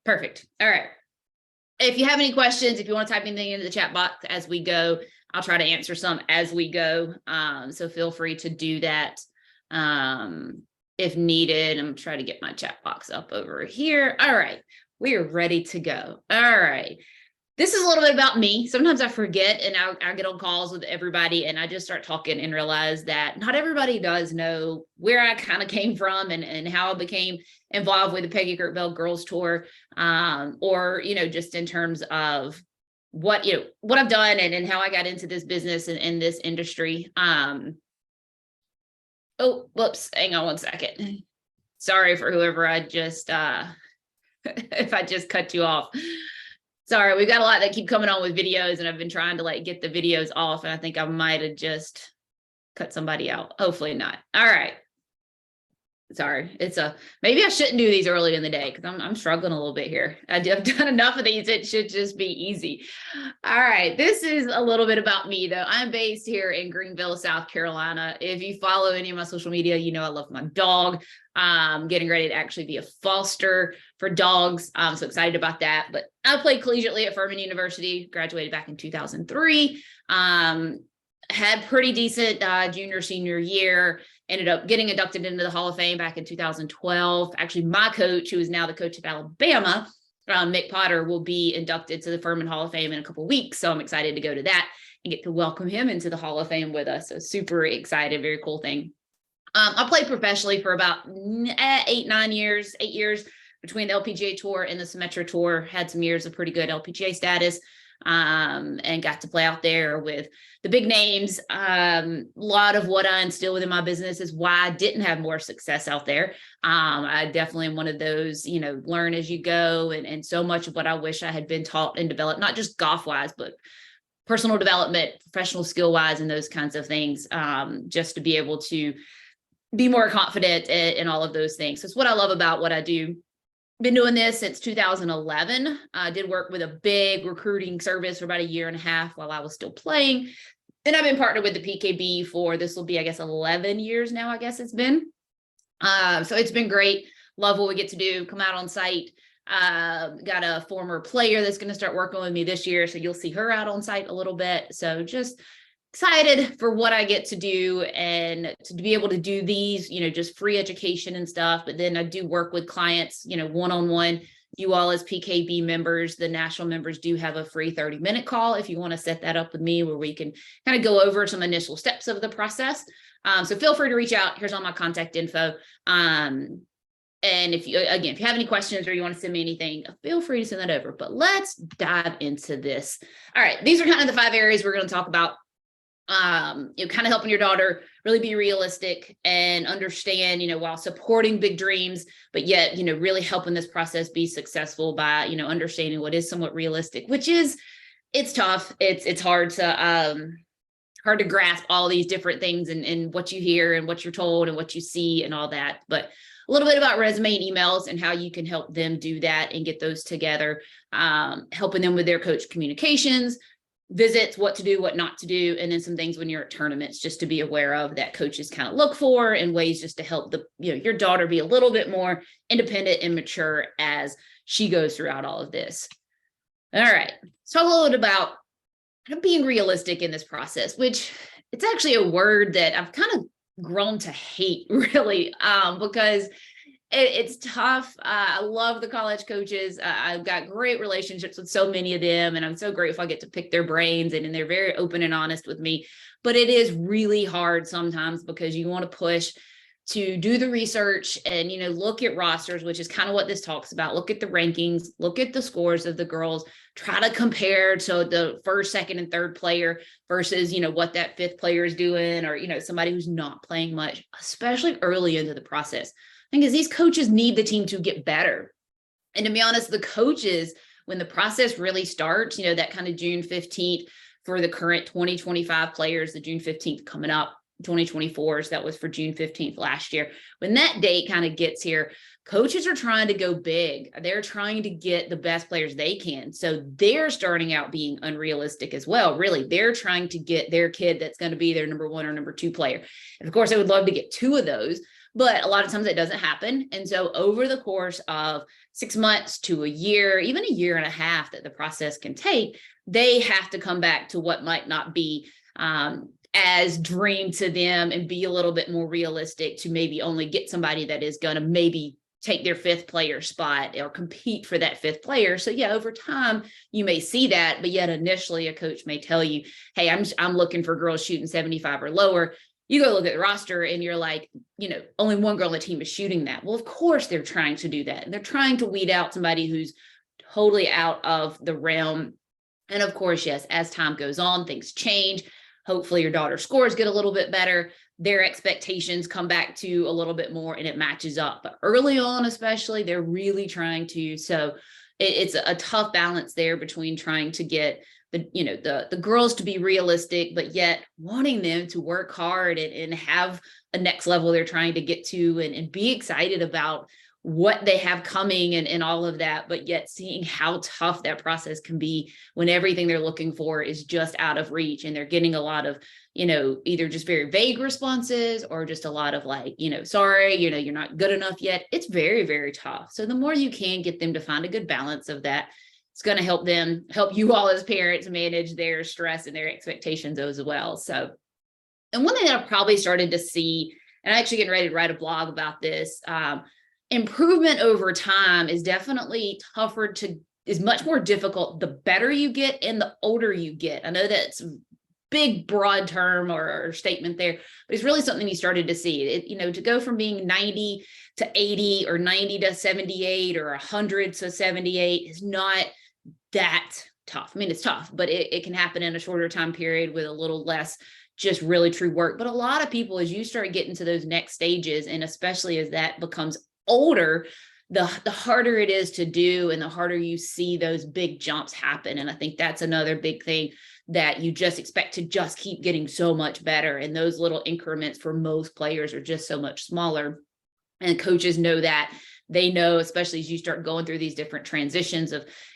Perfect. All right. If you have any questions, if you want to type anything into the chat box as we go, I'll try to answer some as we go. So feel free to do that if needed. I'm trying to get my chat box up over here. All right. We are ready to go. All right. This is a little bit about me. Sometimes I forget and I'll get on calls with everybody and I just start talking and realize that not everybody does know where I kind of came from and how I became involved with the Peggy Kirkville Girls Tour, or, just in terms of what I've done and how I got into this business and in this industry. Oh, whoops, hang on one second. Sorry for whoever I just, if I just cut you off. Sorry, we've got a lot that keep coming on with videos and I've been trying to get the videos off and I think I might have just cut somebody out. Hopefully not. All right. Sorry. Maybe I shouldn't do these early in the day because I'm struggling a little bit here. I've done enough of these. It should just be easy. All right. This is a little bit about me though. I'm based here in Greenville, South Carolina. If you follow any of my social media, I love my dog. Getting ready to actually be a foster for dogs. I'm so excited about that. But I played collegiately at Furman University, graduated back in 2003. Had pretty decent junior, senior year. Ended up getting inducted into the Hall of Fame back in 2012. Actually, my coach, who is now the coach of Alabama, Mick Potter, will be inducted to the Furman Hall of Fame in a couple of weeks. So I'm excited to go to that and get to welcome him into the Hall of Fame with us. So super excited, very cool thing. I played professionally for about 8 years between the LPGA Tour and the Symetra Tour. Had some years of pretty good LPGA status. And got to play out there with the big names. A lot of what I instill within my business is why I didn't have more success out there. I definitely am one of those, learn as you go. And so much of what I wish I had been taught and developed, not just golf wise, but personal development, professional skill wise, and those kinds of things, just to be able to be more confident in all of those things. So it's what I love about what I do. Been doing this since 2011. I did work with a big recruiting service for about 1.5 years while I was still playing. Then I've been partnered with the PKB for, this will be, 11 years now, I guess it's been. So it's been great. Love what we get to do, come out on site. Got a former player that's going to start working with me this year. So you'll see her out on site a little bit. So just excited for what I get to do and to be able to do these, just free education and stuff. But then I do work with clients, one-on-one. You all as PKB members, the national members do have a free 30-minute call if you want to set that up with me where we can kind of go over some initial steps of the process. So feel free to reach out. Here's all my contact info. And if you have any questions or you want to send me anything, feel free to send that over. But let's dive into this. All right. These are kind of the 5 areas we're going to talk about. Kind of helping your daughter really be realistic and understand, while supporting big dreams, but yet, really helping this process be successful by, understanding what is somewhat realistic, which is, it's tough. It's hard to grasp all these different things and what you hear and what you're told and what you see and all that. But a little bit about resume and emails and how you can help them do that and get those together, helping them with their coach communications, visits, what to do, what not to do, and then some things when you're at tournaments just to be aware of that coaches kind of look for and ways just to help your daughter be a little bit more independent and mature as she goes throughout all of this. All right. So a little bit about being realistic in this process, which it's actually a word that I've kind of grown to hate really, because it's tough. I love the college coaches. I've got great relationships with so many of them, and I'm so grateful I get to pick their brains, and they're very open and honest with me. But it is really hard sometimes because you want to push to do the research and, look at rosters, which is kind of what this talks about. Look at the rankings, look at the scores of the girls, try to compare to the first, second, and third player versus, what that fifth player is doing, or, somebody who's not playing much, especially early into the process. Because these coaches need the team to get better. And to be honest, the coaches, when the process really starts, that kind of June 15th for the current 2025 players, the June 15th coming up, 2024s, that was for June 15th last year. When that date kind of gets here, coaches are trying to go big. They're trying to get the best players they can. So they're starting out being unrealistic as well. Really, they're trying to get their kid that's going to be their number 1 or number 2 player. And of course, I would love to get 2 of those. but a lot of times it doesn't happen. And so over the course of 6 months to a year, even a year and a half that the process can take, they have to come back to what might not be as dream to them and be a little bit more realistic to maybe only get somebody that is going to maybe take their 5th player spot or compete for that 5th player. So yeah, over time you may see that, but yet initially a coach may tell you, hey, I'm looking for girls shooting 75 or lower. You go look at the roster and you're like, only one girl on the team is shooting that. Well, of course they're trying to do that. They're trying to weed out somebody who's totally out of the realm. And of course, yes, as time goes on, things change. Hopefully your daughter's scores get a little bit better. Their expectations come back to a little bit more and it matches up. But early on, especially, they're really trying to. So it's a tough balance there between trying to get the girls to be realistic, but yet wanting them to work hard and have a next level they're trying to get to and be excited about what they have coming and all of that, but yet seeing how tough that process can be when everything they're looking for is just out of reach and they're getting a lot of, either just very vague responses or just a lot of like, sorry, you're not good enough yet. It's very, very tough. So the more you can get them to find a good balance of that, it's going to help you all as parents manage their stress and their expectations as well. So, and one thing that I've probably started to see, and I'm actually getting ready to write a blog about this, improvement over time is definitely is much more difficult the better you get and the older you get. I know that's a big, broad term or statement there, but it's really something you started to see. It, to go from being 90 to 80 or 90 to 78 or 100 to 78 is not that tough. I mean, it's tough, but it can happen in a shorter time period with a little less just really true work. But a lot of people, as you start getting to those next stages, and especially as that becomes older, the harder it is to do and the harder you see those big jumps happen. And I think that's another big thing, that you just expect to just keep getting so much better. And those little increments for most players are just so much smaller. And coaches know that. They know, especially as you start going through these different transitions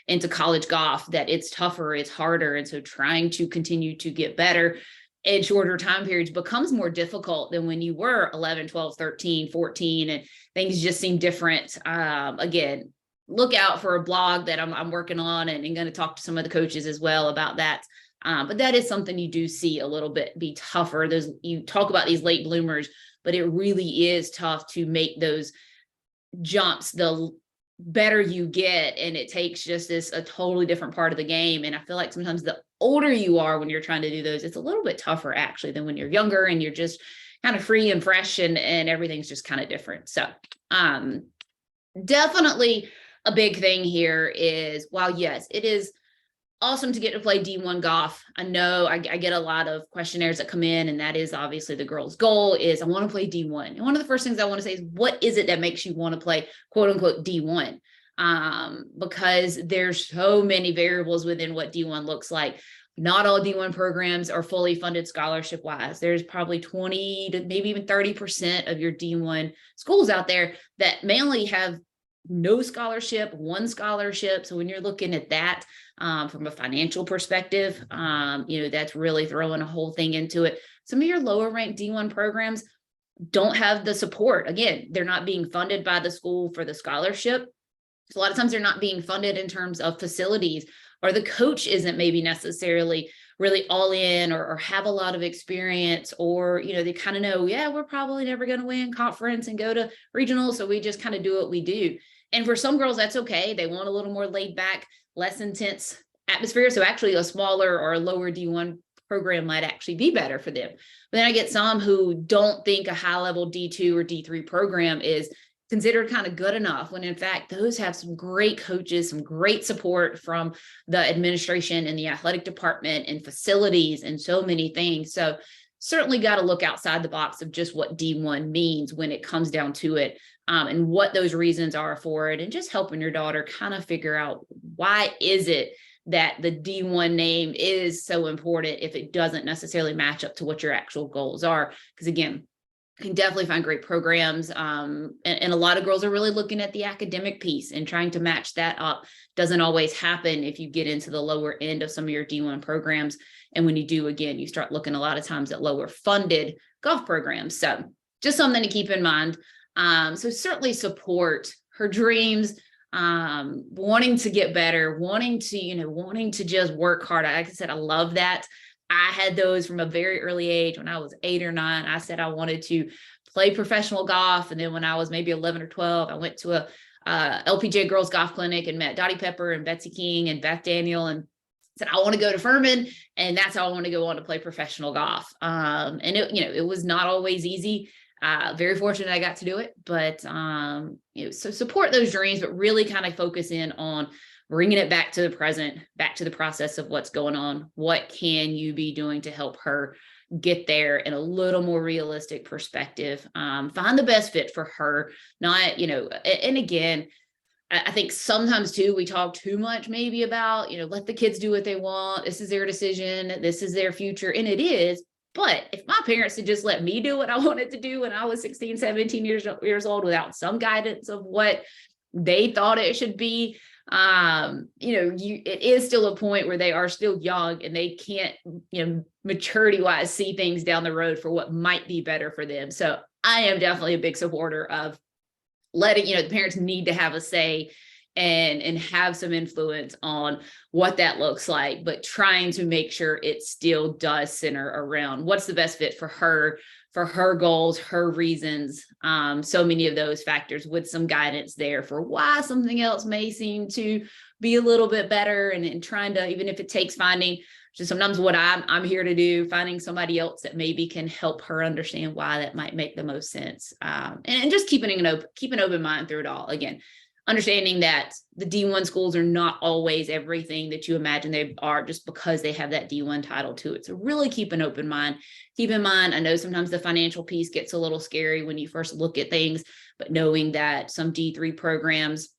into college golf, that it's tougher, it's harder. And so trying to continue to get better in shorter time periods becomes more difficult than when you were 11, 12, 13, 14, and things just seem different. Again, look out for a blog that I'm working on and going to talk to some of the coaches as well about that. But that is something you do see a little bit be tougher. You talk about these late bloomers, but it really is tough to make those jumps the better you get, and it takes just a totally different part of the game. And I feel like sometimes the older you are when you're trying to do those, it's a little bit tougher actually than when you're younger and you're just kind of free and fresh and everything's just kind of different. So definitely a big thing here is, while yes, it is awesome to get to play D1 golf. I know I get a lot of questionnaires that come in, and that is obviously the girl's goal is, I want to play D1. And one of the first things I want to say is, what is it that makes you want to play quote unquote D1? Because there's so many variables within what D1 looks like. Not all D1 programs are fully funded scholarship wise. There's probably 20 to maybe even 30% of your D1 schools out there that may only have no scholarship, one scholarship. So when you're looking at that from a financial perspective, that's really throwing a whole thing into it. Some of your lower ranked D1 programs don't have the support. Again, they're not being funded by the school for the scholarship. So a lot of times they're not being funded in terms of facilities, or the coach isn't maybe necessarily really all in or have a lot of experience, or, they kind of know, yeah, we're probably never going to win conference and go to regional. So we just kind of do what we do. And for some girls, that's okay. They want a little more laid back, less intense atmosphere. So actually a smaller or a lower D1 program might actually be better for them. But then I get some who don't think a high level D2 or D3 program is considered kind of good enough, when in fact, those have some great coaches, some great support from the administration and the athletic department and facilities and so many things. So certainly got to look outside the box of just what D1 means when it comes down to it, and what those reasons are for it, and just helping your daughter kind of figure out, why is it that the D1 name is so important if it doesn't necessarily match up to what your actual goals are. Because again, you can definitely find great programs. And a lot of girls are really looking at the academic piece and trying to match that up. Doesn't always happen if you get into the lower end of some of your D1 programs. And when you do, again, you start looking a lot of times at lower funded golf programs. So just something to keep in mind. So certainly support her dreams, wanting to get better, wanting to just work hard. Like I said, I love that. I had those from a very early age. When I was 8 or 9, I said I wanted to play professional golf. And then when I was maybe 11 or 12, I went to a LPGA girls golf clinic and met Dottie Pepper and Betsy King and Beth Daniel, and said, I want to go to Furman. And that's how I want to go on to play professional golf. And it was not always easy. Very fortunate I got to do it, but so support those dreams, but really kind of focus in on bringing it back to the present, back to the process of what's going on. What can you be doing to help her get there in a little more realistic perspective? Find the best fit for her, not, and again, I think sometimes too, we talk too much maybe about, let the kids do what they want. This is their decision. This is their future. And it is. But if my parents had just let me do what I wanted to do when I was 16, 17 years old without some guidance of what they thought it should be, it is still a point where they are still young and they can't, maturity wise, see things down the road for what might be better for them. So I am definitely a big supporter of letting, the parents need to have a say and have some influence on what that looks like, but trying to make sure it still does center around what's the best fit for her goals, her reasons. So many of those factors with some guidance there for why something else may seem to be a little bit better, and trying to, even if it takes finding, just sometimes what I'm here to do, finding somebody else that maybe can help her understand why that might make the most sense. And just keep an open mind through it all. Again, understanding that the D1 schools are not always everything that you imagine they are just because they have that D1 title to it. So really keep an open mind. Keep in mind, I know sometimes the financial piece gets a little scary when you first look at things, but knowing that some D3 programs,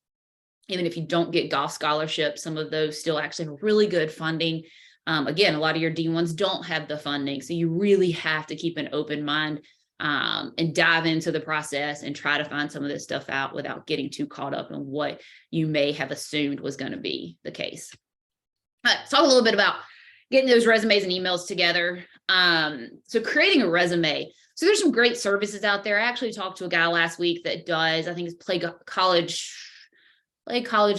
even if you don't get golf scholarships, some of those still actually have really good funding. Again, a lot of your D1s don't have the funding. So you really have to keep an open mind and dive into the process and try to find some of this stuff out without getting too caught up in what you may have assumed was going to be the case. Let's talk a little bit about getting those resumes and emails together. So creating a resume. So there's some great services out there. I actually talked to a guy last week that does, I think it's Play College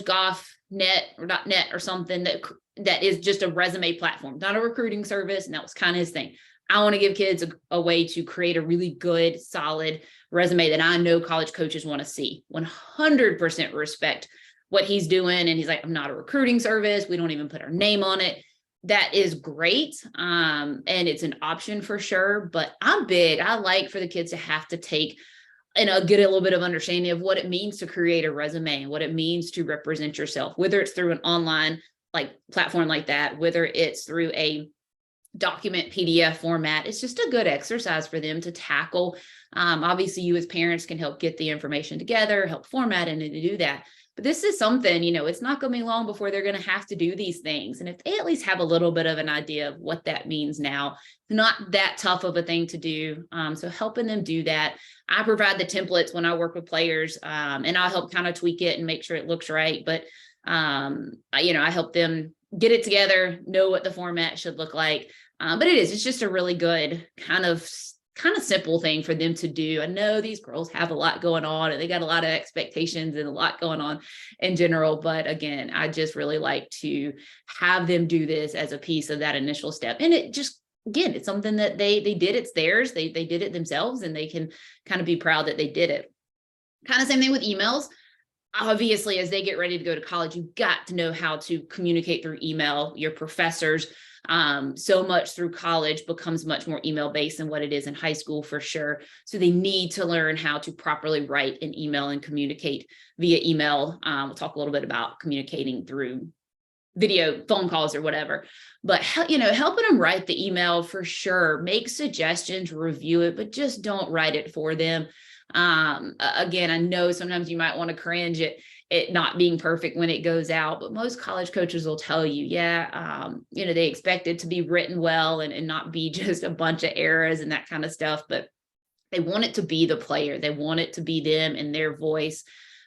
Golf Net or .net or something that is just a resume platform, not a recruiting service. And that was kind of his thing. I want to give kids a way to create a really good, solid resume that I know college coaches want to see. 100% respect what he's doing. And he's like, I'm not a recruiting service. We don't even put our name on it. That is great. And it's an option for sure. But I like for the kids to have to take and get a little bit of understanding of what it means to create a resume and what it means to represent yourself, whether it's through an online platform like that, whether it's through a document PDF format. It's just a good exercise for them to tackle. Obviously, you as parents can help get the information together, help format it, and to do that. But this is something, it's not going to be long before they're going to have to do these things. And if they at least have a little bit of an idea of what that means now, it's not that tough of a thing to do. So helping them do that. I provide the templates when I work with players, and I'll help kind of tweak it and make sure it looks right. But, I help them get it together, know what the format should look like. But it's just a really good kind of simple thing for them to do. I know these girls have a lot going on and they got a lot of expectations and a lot going on in general. But again, I just really like to have them do this as a piece of that initial step. And it just, again, it's something that they did. It's theirs. They did it themselves and they can kind of be proud that they did it. Kind of same thing with emails. Obviously, as they get ready to go to college, you've got to know how to communicate through email. Your professors, so much through college becomes much more email based than what it is in high school for sure. So they need to learn how to properly write an email and communicate via email. We'll talk a little bit about communicating through video, phone calls or whatever, but helping them write the email for sure. Make suggestions, review it, but just don't write it for them. Again, I know sometimes you might want to cringe at it not being perfect when it goes out, but most college coaches will tell you, they expect it to be written well and not be just a bunch of errors and that kind of stuff, but they want it to be the player. They want it to be them and their voice.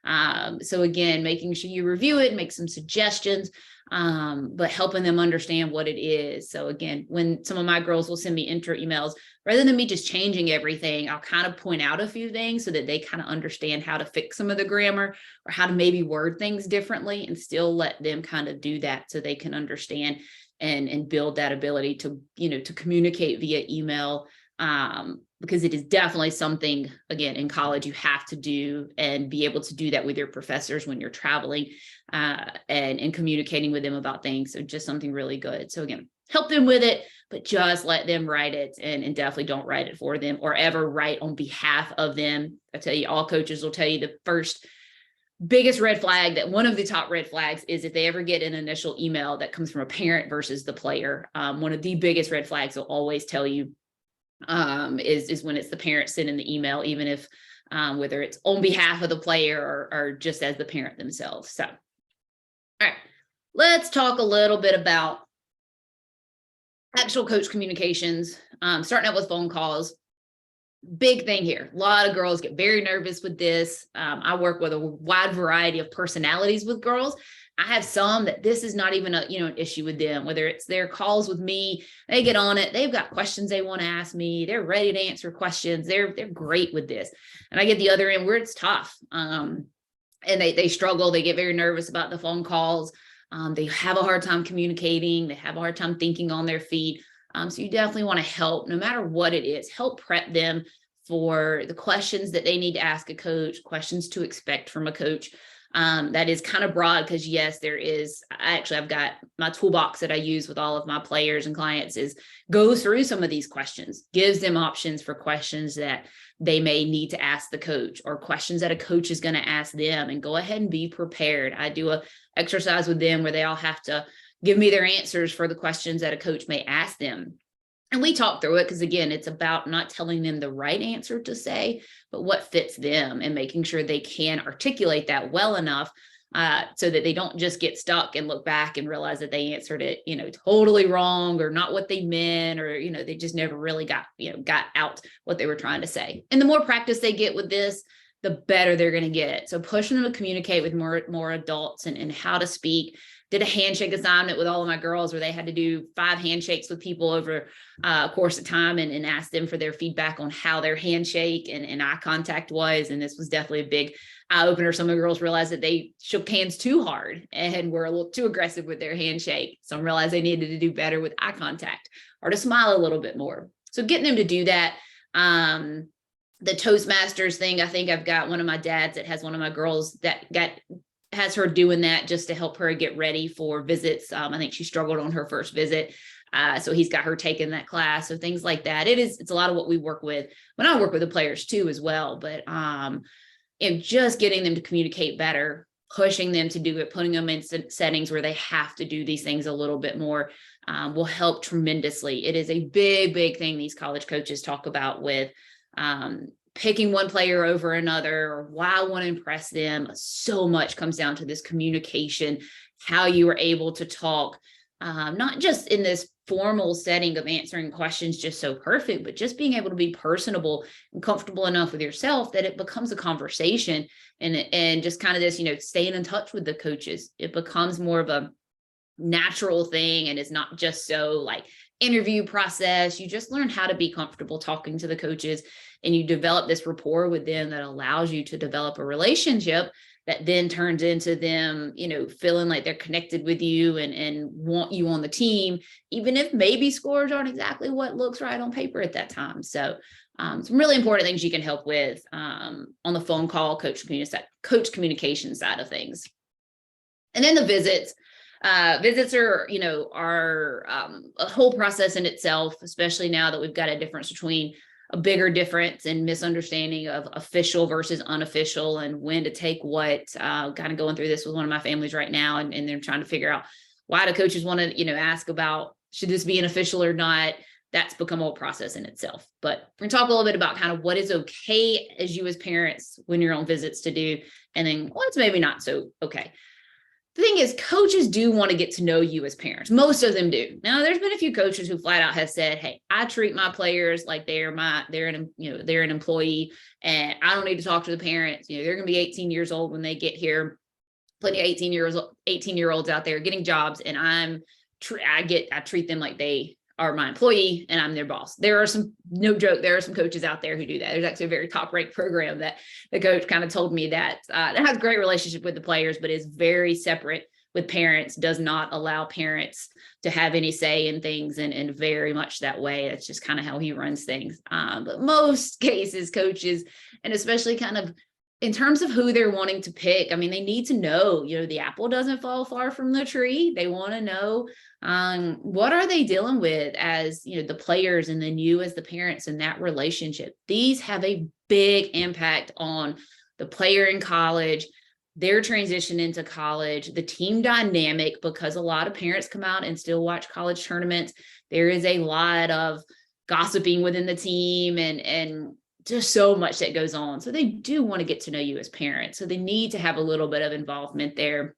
So again, making sure you review it, make some suggestions. but helping them understand what it is. So again, when some of my girls will send me intro emails, rather than me just changing everything, I'll kind of point out a few things so that they kind of understand how to fix some of the grammar or how to maybe word things differently, and still let them kind of do that so they can understand and build that ability to, to communicate via email. Because it is definitely something, again, in college you have to do, and be able to do that with your professors when you're traveling and communicating with them about things. So just something really good. So again, help them with it, but just let them write it, and definitely don't write it for them or ever write on behalf of them. I tell you, all coaches will tell you the first biggest red flag, that one of the top red flags, is if they ever get an initial email that comes from a parent versus the player. One of the biggest red flags they'll always tell you is when it's the parent sending the email, even if whether it's on behalf of the player or just as the parent themselves. So, all right, let's talk a little bit about actual coach communications, starting out with phone calls. Big thing here. A lot of girls get very nervous with this. I work with a wide variety of personalities with girls. I have some that this is not even an issue with them, whether it's their calls with me, they get on it. They've got questions they want to ask me. They're ready to answer questions. They're great with this. And I get the other end where it's tough. And they struggle. They get very nervous about the phone calls. They have a hard time communicating. They have a hard time thinking on their feet. So you definitely want to help, no matter what it is, help prep them for the questions that they need to ask a coach, questions to expect from a coach. That is kind of broad, because yes, there is, I've got my toolbox that I use with all of my players and clients is goes through some of these questions, gives them options for questions that they may need to ask the coach, or questions that a coach is going to ask them, and go ahead and be prepared. I do a exercise with them where they all have to give me their answers for the questions that a coach may ask them. And we talk through it, because again, it's about not telling them the right answer to say, but what fits them, and making sure they can articulate that well enough so that they don't just get stuck and look back and realize that they answered it, totally wrong, or not what they meant, or, they just never really got out what they were trying to say. And the more practice they get with this, the better they're going to get. So pushing them to communicate with more adults and how to speak. Did a handshake assignment with all of my girls where they had to do 5 handshakes with people over a course of time, and ask them for their feedback on how their handshake and eye contact was. And this was definitely a big eye opener. Some of the girls realized that they shook hands too hard and were a little too aggressive with their handshake. Some realized they needed to do better with eye contact, or to smile a little bit more. So getting them to do that. The Toastmasters thing, I think I've got one of my dads that has one of my girls that has her doing that just to help her get ready for visits. I think she struggled on her first visit. So he's got her taking that class. So things like that. It's a lot of what we work with when I work with the players too, as well. But just getting them to communicate better, pushing them to do it, putting them in settings where they have to do these things a little bit more will help tremendously. It is a big, big thing these college coaches talk about with picking one player over another, or why I want to impress them. So much comes down to this communication, how you are able to talk, not just in this formal setting of answering questions just so perfect, but just being able to be personable and comfortable enough with yourself that it becomes a conversation, and just kind of this, staying in touch with the coaches. It becomes more of a natural thing, and it's not just so like interview process. You just learn how to be comfortable talking to the coaches, and you develop this rapport with them that allows you to develop a relationship that then turns into them, feeling like they're connected with you and want you on the team, even if maybe scores aren't exactly what looks right on paper at that time. So some really important things you can help with on the phone call, coach communication side of things. And then the visits. Visits are a whole process in itself, especially now that we've got a difference between a bigger difference and misunderstanding of official versus unofficial, and when to take what. Kind of going through this with one of my families right now, and they're trying to figure out why do coaches want to, ask about, should this be an official or not? That's become a whole process in itself. But we're gonna talk a little bit about kind of what is okay as you as parents when you're on visits to do, and then what's maybe not so okay. The thing is, coaches do want to get to know you as parents. Most of them do. Now, there's been a few coaches who flat out have said, "Hey, I treat my players like they're an employee, and I don't need to talk to the parents. They're going to be 18 years old when they get here. plenty of 18-year-olds out there getting jobs, and I treat them like they are my employee and I'm their boss. There are some, no joke, there are some coaches out there who do that. There's actually a very top ranked program that the coach kind of told me that it has a great relationship with the players, but is very separate with parents, does not allow parents to have any say in things, and very much that way. That's just kind of how he runs things. But most cases, coaches, and especially kind of in terms of who they're wanting to pick, I mean, they need to know, the apple doesn't fall far from the tree. They want to know what are they dealing with as, the players, and then you as the parents in that relationship. These have a big impact on the player in college, their transition into college, the team dynamic, because a lot of parents come out and still watch college tournaments. There is a lot of gossiping within the team and just so much that goes on. So they do want to get to know you as parents. So they need to have a little bit of involvement there.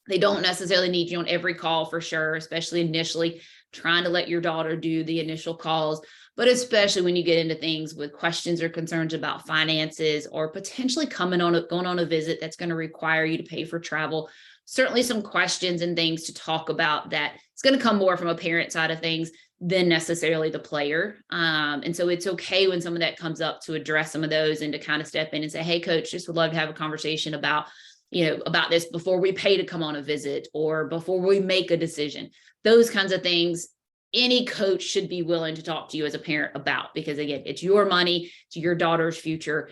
They don't necessarily need you on every call for sure, especially initially trying to let your daughter do the initial calls, but especially when you get into things with questions or concerns about finances, or potentially going on a visit that's going to require you to pay for travel. Certainly some questions and things to talk about that it's going to come more from a parent side of things than necessarily the player. And so it's okay when some of that comes up to address some of those and to kind of step in and say, hey, coach, just would love to have a conversation about this before we pay to come on a visit or before we make a decision. Those kinds of things, any coach should be willing to talk to you as a parent about, because again, it's your money, it's your daughter's future.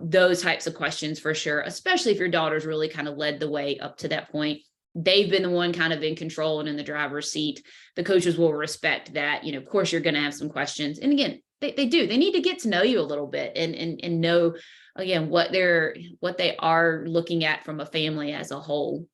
Those types of questions for sure, especially if your daughter's really kind of led the way up to that point. They've been the one kind of in control and in the driver's seat. The coaches will respect that. Of course, you're going to have some questions. And again, they do. They need to get to know you a little bit and know, again, what they are looking at from a family as a whole.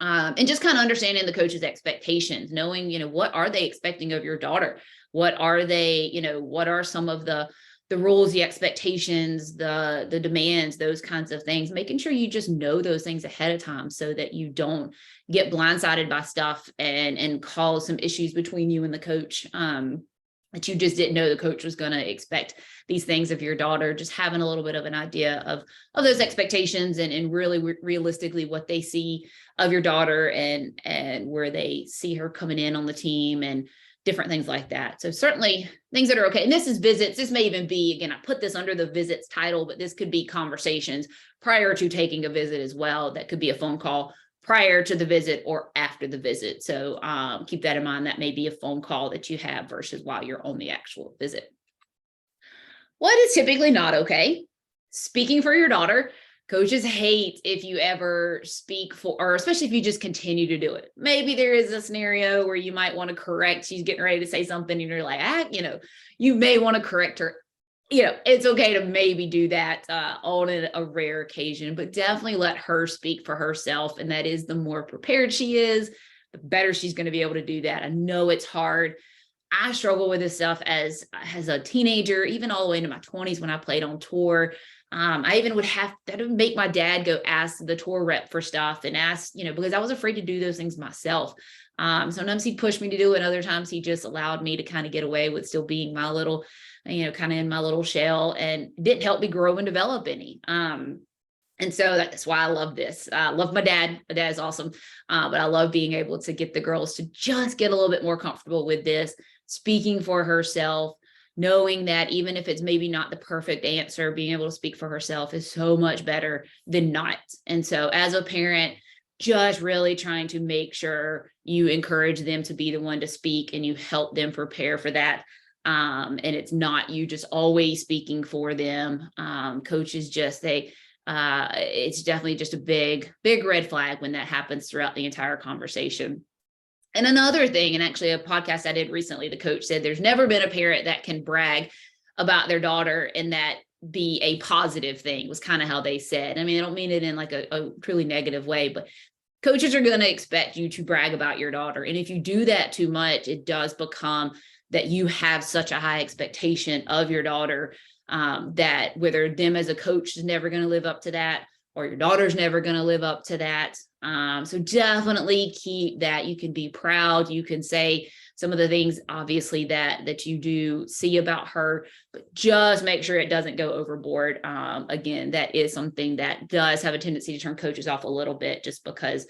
And just kind of understanding the coach's expectations, knowing, what are they expecting of your daughter? What are they, what are some of the rules, the expectations, the demands, those kinds of things, making sure you just know those things ahead of time so that you don't get blindsided by stuff and cause some issues between you and the coach. That you just didn't know the coach was going to expect these things of your daughter. Just having a little bit of an idea of those expectations and really realistically what they see of your daughter and where they see her coming in on the team and different things like that. So certainly things that are okay. And this is visits. This may even be, again, I put this under the visits title, but this could be conversations prior to taking a visit as well. That could be a phone call prior to the visit or after the visit. So keep that in mind. That may be a phone call that you have versus while you're on the actual visit. What is typically not okay? Speaking for your daughter. Coaches hate if you ever speak for, or especially if you just continue to do it. Maybe there is a scenario where you might want to correct. She's getting ready to say something and you're like, you may want to correct her. It's okay to maybe do that on a rare occasion, but definitely let her speak for herself. And that is, the more prepared she is, the better she's going to be able to do that. I know it's hard. I struggle with this stuff as a teenager, even all the way into my 20s when I played on tour. I even that would make my dad go ask the tour rep for stuff and ask, because I was afraid to do those things myself. Sometimes he'd push me to do it. Other times he just allowed me to kind of get away with still being my little, kind of in my little shell, and didn't help me grow and develop any. And so that's why I love this. I love my dad. My dad's awesome. But I love being able to get the girls to just get a little bit more comfortable with this, speaking for herself, knowing that even if it's maybe not the perfect answer, being able to speak for herself is so much better than not. And so as a parent, just really trying to make sure you encourage them to be the one to speak and you help them prepare for that. And it's not you just always speaking for them. Coaches it's definitely just a big red flag when that happens throughout the entire conversation. And another thing, and actually a podcast I did recently, the coach said there's never been a parent that can brag about their daughter and that be a positive thing, was kind of how they said. I mean, I don't mean it in like a truly negative way, but coaches are going to expect you to brag about your daughter. And if you do that too much, it does become that you have such a high expectation of your daughter that whether them as a coach is never going to live up to that, or your daughter's never going to live up to that. So definitely keep that. You can be proud. You can say some of the things, obviously, that you do see about her, but just make sure it doesn't go overboard. Again, that is something that does have a tendency to turn coaches off a little bit, just because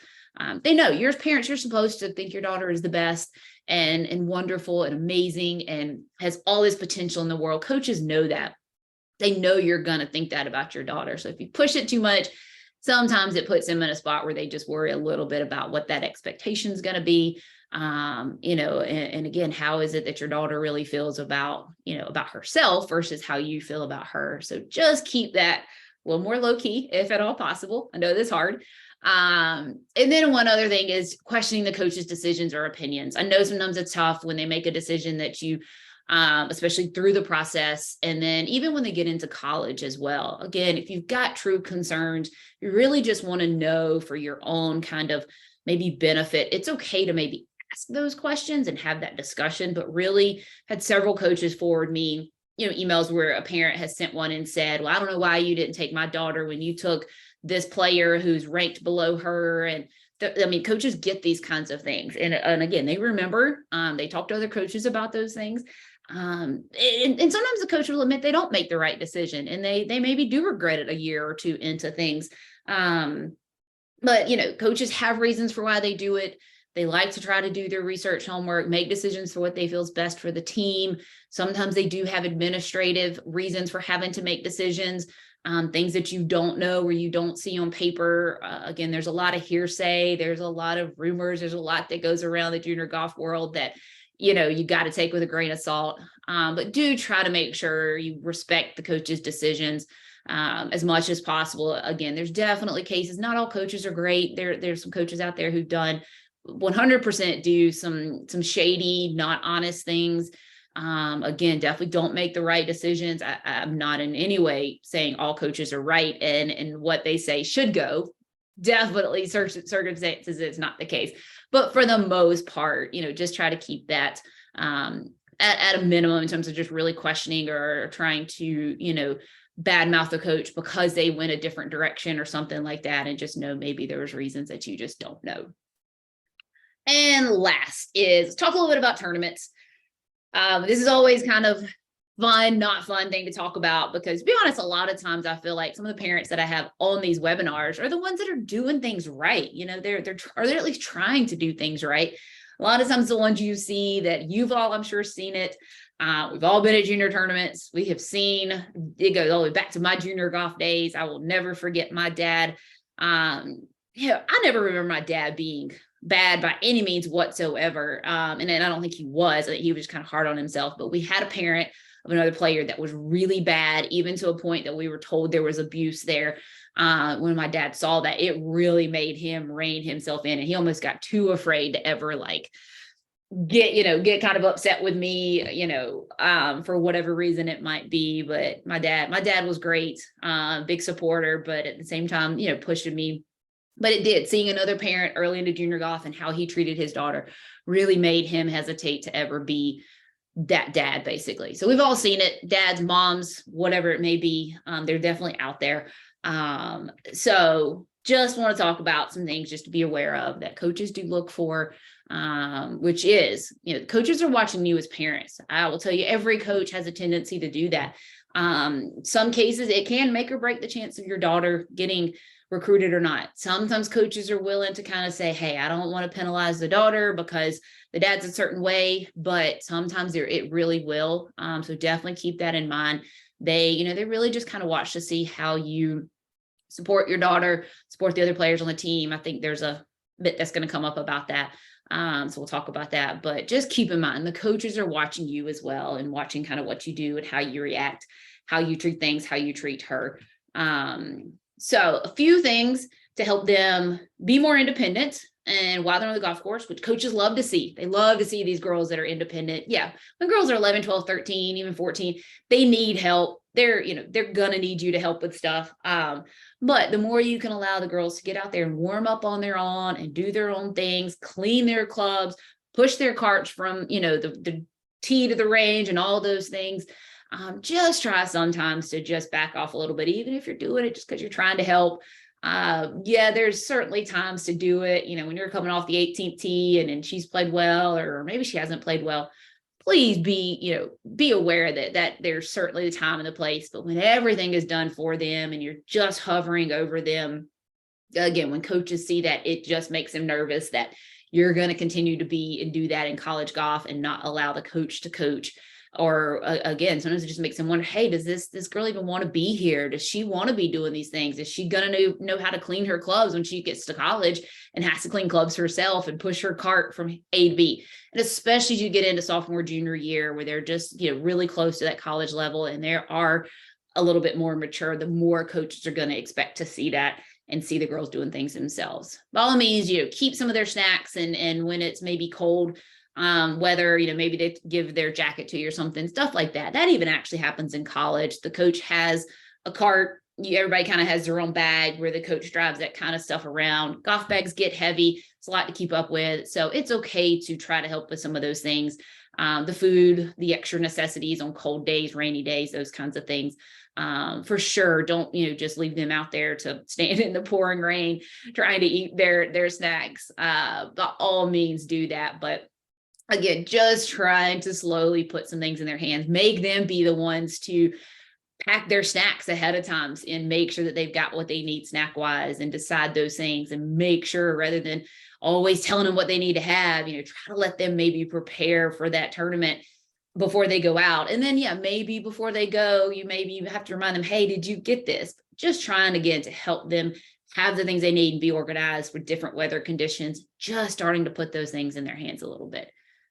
they know you're as parents, you're supposed to think your daughter is the best and wonderful and amazing and has all this potential in the world. Coaches know that. They know you're going to think that about your daughter. So if you push it too much, sometimes it puts them in a spot where they just worry a little bit about what that expectation is going to be. And again, how is it that your daughter really feels about, about herself versus how you feel about her? So just keep that a little more low key, if at all possible. I know that's hard. And then one other thing is questioning the coach's decisions or opinions. I know sometimes it's tough when they make a decision that you, especially through the process. And then even when they get into college as well. Again, if you've got true concerns, you really just want to know for your own kind of maybe benefit. It's okay to maybe ask those questions and have that discussion, but really had several coaches forward me, emails where a parent has sent one and said, well, I don't know why you didn't take my daughter when you took this player who's ranked below her. And coaches get these kinds of things. And again, they remember, they talk to other coaches about those things. And sometimes the coach will admit they don't make the right decision and they maybe do regret it a year or two into things. But coaches have reasons for why they do it. They like to try to do their research homework, make decisions for what they feel is best for the team. Sometimes they do have administrative reasons for having to make decisions, things that you don't know or you don't see on paper. Again, there's a lot of hearsay. There's a lot of rumors. There's a lot that goes around the junior golf world that you got to take with a grain of salt, but do try to make sure you respect the coach's decisions as much as possible. Again, there's definitely cases. Not all coaches are great. There's some coaches out there who've done 100% do some shady, not honest things. Again, definitely don't make the right decisions. I'm not in any way saying all coaches are right and what they say should go. Definitely circumstances, it's not the case. But for the most part, just try to keep that at a minimum in terms of just really questioning or trying to, badmouth the coach because they went a different direction or something like that. And just know maybe there was reasons that you just don't know. And last is talk a little bit about tournaments. This is always kind of fun, not fun thing to talk about because, to be honest, a lot of times I feel like some of the parents that I have on these webinars are the ones that are doing things right. They're at least trying to do things right. A lot of times the ones you see that you've all, I'm sure, seen it. We've all been at junior tournaments. We have seen it goes all the way back to my junior golf days. I will never forget my dad. I never remember my dad being bad by any means whatsoever. And I don't think he was. I think he was just kind of hard on himself. But we had a parent of another player that was really bad, even to a point that we were told there was abuse there. When my dad saw that, it really made him rein himself in, and he almost got too afraid to ever get kind of upset with me, for whatever reason it might be. But my dad was great, big supporter, but at the same time, pushing me. But it did. Seeing another parent early into junior golf and how he treated his daughter really made him hesitate to ever be that dad, basically. So we've all seen it, dads, moms, whatever it may be. They're definitely out there. So just want to talk about some things just to be aware of that coaches do look for, which is, coaches are watching you as parents. I will tell you, every coach has a tendency to do that. Some cases it can make or break the chance of your daughter getting recruited or not. Sometimes coaches are willing to kind of say, hey, I don't want to penalize the daughter because the dad's a certain way, but sometimes it really will. So definitely keep that in mind. They really just kind of watch to see how you support your daughter, support the other players on the team. I think there's a bit that's going to come up about that. So we'll talk about that, but just keep in mind, the coaches are watching you as well and watching kind of what you do and how you react, how you treat things, how you treat her. So a few things to help them be more independent and while they're on the golf course, which coaches love to see. They love to see these girls that are independent. Yeah. When girls are 11, 12, 13, even 14, they need help. They're going to need you to help with stuff. But the more you can allow the girls to get out there and warm up on their own and do their own things, clean their clubs, push their carts from, the tee to the range and all those things. Just try sometimes to just back off a little bit, even if you're doing it just because you're trying to help. Yeah, there's certainly times to do it. When you're coming off the 18th tee and she's played well, or maybe she hasn't played well, please be aware that there's certainly the time and the place. But when everything is done for them and you're just hovering over them, again, when coaches see that, it just makes them nervous that you're going to continue to be and do that in college golf and not allow the coach to coach. Or again, sometimes it just makes them wonder, hey, does this girl even want to be here? Does she want to be doing these things? Is she going to know how to clean her clubs when she gets to college and has to clean clubs herself and push her cart from A to B? And especially as you get into sophomore, junior year, where they're just, really close to that college level and they are a little bit more mature, the more coaches are going to expect to see that and see the girls doing things themselves. By all means, keep some of their snacks, and when it's maybe cold, whether, maybe they give their jacket to you or something, stuff like that. That even actually happens in college. The coach has a cart. Everybody kind of has their own bag where the coach drives that kind of stuff around. Golf bags get heavy. It's a lot to keep up with. So it's okay to try to help with some of those things. The food, the extra necessities on cold days, rainy days, those kinds of things. For sure, don't, just leave them out there to stand in the pouring rain trying to eat their snacks. By all means do that. But again, just trying to slowly put some things in their hands, make them be the ones to pack their snacks ahead of times and make sure that they've got what they need snack wise, and decide those things, and make sure, rather than always telling them what they need to have, try to let them maybe prepare for that tournament before they go out. And then, maybe before they go, you have to remind them, hey, did you get this? Just trying again to help them have the things they need and be organized for different weather conditions, just starting to put those things in their hands a little bit.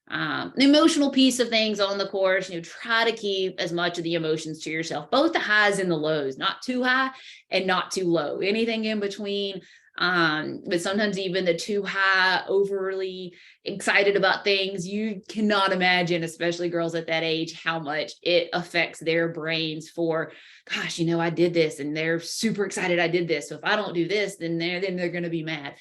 The emotional piece of things on the course, try to keep as much of the emotions to yourself, both the highs and the lows, not too high and not too low, anything in between. But sometimes even the too high, overly excited about things, you cannot imagine, especially girls at that age, how much it affects their brains for, gosh, I did this and they're super excited I did this. So if I don't do this, then they're going to be mad.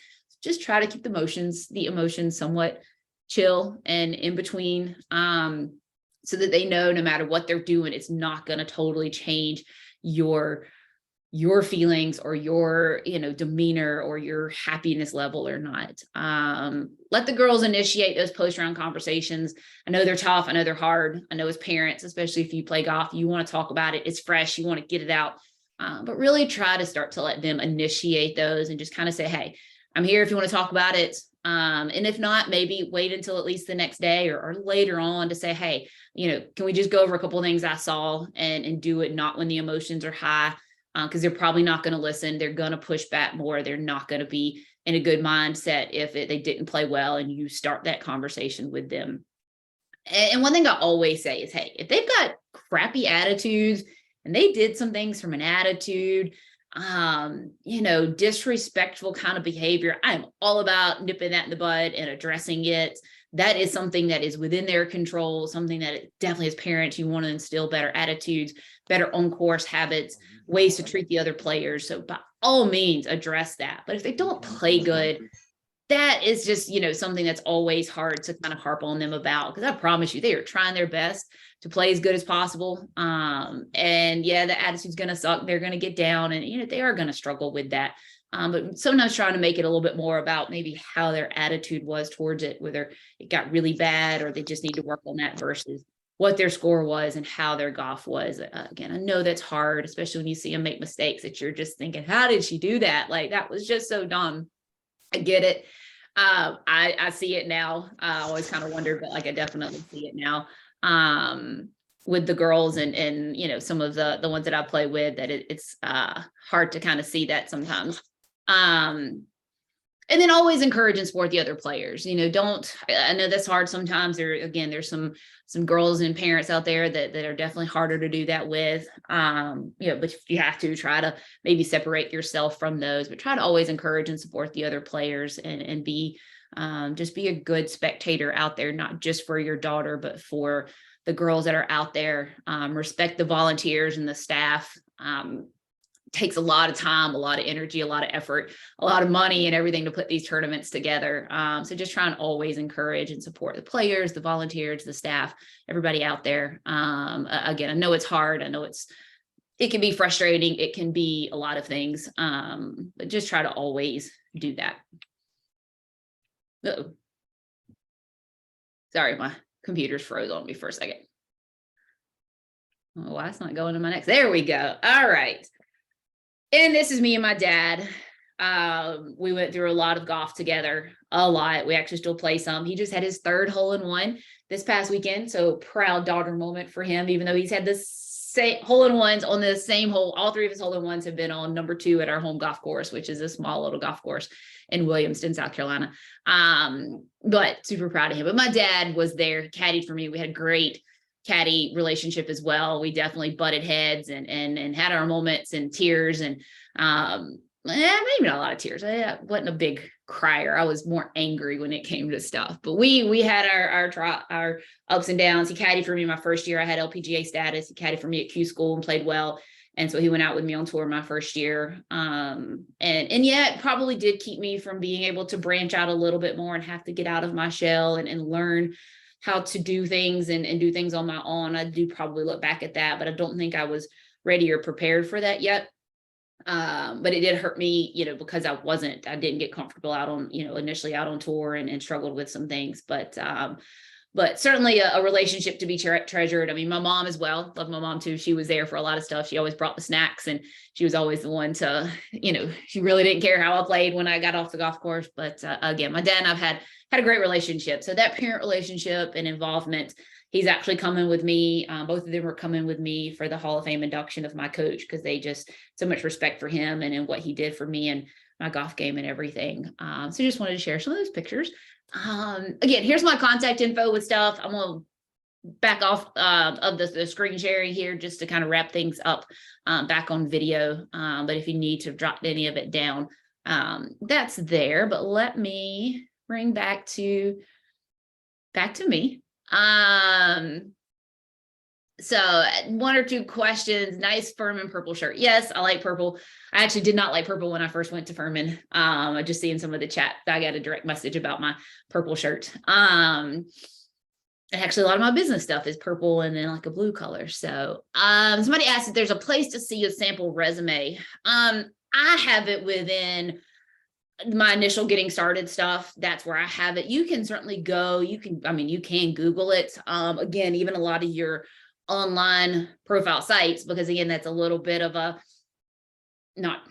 Just try to keep the emotions somewhat chill and in between, so that they know no matter what they're doing, it's not going to totally change your feelings or your, demeanor or your happiness level or not. Let the girls initiate those post-round conversations. I know they're tough. I know they're hard. I know as parents, especially if you play golf, you want to talk about it. It's fresh. You want to get it out. But really try to start to let them initiate those and just kind of say, hey, I'm here if you want to talk about it. And if not, maybe wait until at least the next day or later on to say, hey, can we just go over a couple of things I saw and do it not when the emotions are high, because they're probably not going to listen. They're going to push back more. They're not going to be in a good mindset if they didn't play well and you start that conversation with them. And one thing I always say is, hey, if they've got crappy attitudes and they did some things from an attitude, disrespectful kind of behavior, I'm all about nipping that in the bud and addressing it. That is something that is within their control, something that definitely as parents, you want to instill better attitudes, better on-course habits, ways to treat the other players. So by all means, address that. But if they don't play good, that is just, something that's always hard to kind of harp on them about, because I promise you, they are trying their best to play as good as possible. And the attitude's going to suck. They're going to get down and, they are going to struggle with that. But sometimes trying to make it a little bit more about maybe how their attitude was towards it, whether it got really bad or they just need to work on that versus what their score was and how their golf was. Again, I know that's hard, especially when you see them make mistakes that you're just thinking, how did she do that? Like, that was just so dumb. I get it. I see it now. I always kind of wondered, but I definitely see it now. With the girls and some of the ones that I play with, that it's hard to kind of see that sometimes. And then always encourage and support the other players. I know that's hard sometimes. There's some girls and parents out there that are definitely harder to do that with. But you have to try to maybe separate yourself from those, but try to always encourage and support the other players and be just be a good spectator out there, not just for your daughter, but for the girls that are out there. Respect the volunteers and the staff. Takes a lot of time, a lot of energy, a lot of effort, a lot of money and everything to put these tournaments together. So just try and always encourage and support the players, the volunteers, the staff, everybody out there. Again, I know it's hard. I know it's it can be frustrating. It can be a lot of things, but just try to always do that. Uh-oh. Sorry, my computer's froze on me for a second. Oh, why it's not going to my next? There we go. All right. And this is me and my dad. We went through a lot of golf together, a lot. We actually still play some. He just had his 3rd hole-in-one this past weekend. So proud daughter moment for him, even though he's had the same hole-in-ones on the same hole. All 3 of his hole-in-ones have been on number 2 at our home golf course, which is a small little golf course in Williamston, South Carolina. But super proud of him. But my dad was there, caddied for me. We had a great caddy relationship as well. We definitely butted heads and had our moments and tears and maybe not a lot of tears. I wasn't a big crier. I was more angry when it came to stuff. But we had our ups and downs. He caddied for me my first year. I had LPGA status. He caddied for me at Q School and played well. And so he went out with me on tour my first year. And yet probably did keep me from being able to branch out a little bit more and have to get out of my shell and learn how to do things and do things on my own. I do probably look back at that, but I don't think I was ready or prepared for that yet. But it did hurt me, because I didn't get comfortable out on, initially out on tour and struggled with some things, but certainly a relationship to be treasured. I mean, my mom as well, love my mom too. She was there for a lot of stuff. She always brought the snacks and she was always the one to, she really didn't care how I played when I got off the golf course. But again, my dad and I've had a great relationship. So that parent relationship and involvement, he's actually coming with me. Both of them were coming with me for the Hall of Fame induction of my coach, because they just so much respect for him and what he did for me and my golf game and everything. So just wanted to share some of those pictures. Again, here's my contact info with stuff. I'm going to back off of the screen sharing here just to kind of wrap things up back on video. But if you need to drop any of it down, that's there. But let me bring back to me. So 1 or 2 questions. Nice Furman purple shirt. Yes, I like purple. I actually did not like purple when I first went to Furman. I just seeing some of the chat. I got a direct message about my purple shirt. And actually a lot of my business stuff is purple and then like a blue color. So somebody asked if there's a place to see a sample resume. I have it within my initial getting started stuff. That's where I have it. You can certainly go, you can Google it. Again, even a lot of your online profile sites, because again, that's a little bit of a not